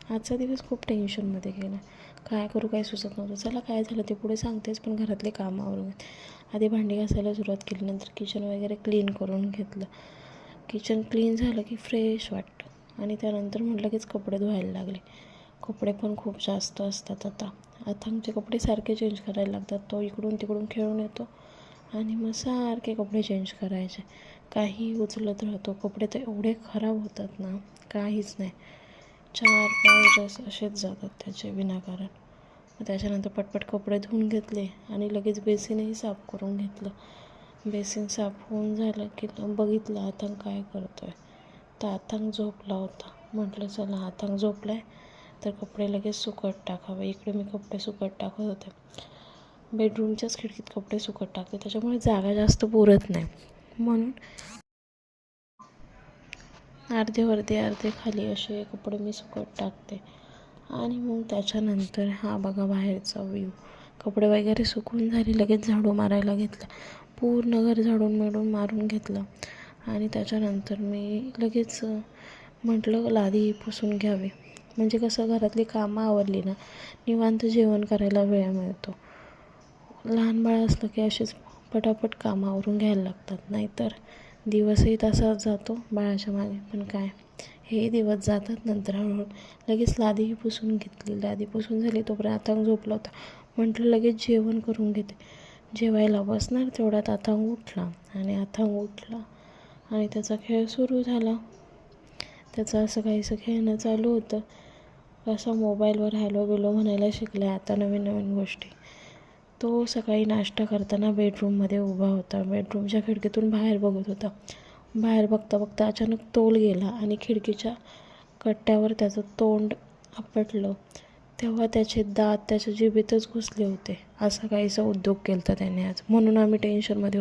आजचा दिवस खूप टेन्शनमध्ये गेला. काय करू काय सुचत नव्हतं. चला काय झालं ते पुढे सांगतेच, पण घरातले कामं आवरून आधी भांडी घासायला सुरुवात केली. नंतर किचन वगैरे क्लीन करून घेतलं. किचन क्लीन झालं की फ्रेश वाटतं आणि त्यानंतर मग लगेच कपडे धुवायला लागले. कपडे पण खूप जास्त असतात आता. अथांगचे कपडे सारखे चेंज करायला लागतात. तो इकडून तिकडून खेळून येतो आणि मग सारखे कपडे चेंज करायचे. काही उचलत राहतो. कपडे तर एवढे खराब होतात ना, काहीच नाही. 4-5 दिवस असेच जातात त्याचे विनाकारण. मग त्याच्यानंतर पटपट कपडे धुवून घेतले आणि लगेच बेसिनही साफ करून घेतलं. बेसिन साफ होऊन झालं की बघितलं अथांग काय करतो आहे. तर अथांग झोपला होता. म्हटलं चला अथांग झोपला आहे तर कपडे लगेच सुकत टाकावे. इकडे मी कपडे सुकत टाकत होते. बेडरूमच्याच खिडकीत कपडे सुकत टाकते, त्याच्यामुळे जागा जास्त पुरत नाही. म्हणून अर्धे वरती अर्धे खाली असे कपडे मी सुकत टाकते. आणि मग त्याच्यानंतर हा बघा बाहेरचा व्ह्यू. कपडे वगैरे सुकून झाले, लगेच झाडू मारायला घेतला. पूर्ण घर झाडून मारून घेतलं आणि त्याच्यानंतर मी लगेच म्हटलं लादी पुसून घ्यावी. म्हणजे कसं घरातली कामं आवरली ना, निवांत जेवण करायला वेळ मिळतो. लहान बाळ असलं की असेच पटापट कामं आवरून घ्यायला लागतात, नाहीतर दिवसही तसाच जातो बाळाच्या मागे. पण काय, हे दिवस जातात. नंतर हळूहळू लगेच लादीही पुसून घेतली. लादी पुसून झाली तोपर्यंत अथांग झोपला होता. म्हटलं लगेच जेवण करून घेते. जेवायला बसणार तेवढ्यात अथांग उठला आणि त्याचा खेळ सुरू झाला. त्याचं असं काहीसं खेळणं चालू होतं. असं मोबाईलवर हॅलो बिलो म्हणायला शिकला आहे आता नवीन नवीन गोष्टी. तो सकाळी नाश्ता करताना बेडरूममध्ये उभा होता. बेडरूमच्या खिडकीतून बाहेर बघत होता. बाहेर बघता बघता अचानक तोल गेला आणि खिडकीच्या कट्ट्यावर त्याचं तोंड आपटलं. तेव्हा त्याचे दात त्याच्या जिभेतच घुसले होते. असा काहीसा उद्योग केला होता त्याने आज. म्हणून आम्ही टेन्शनमध्ये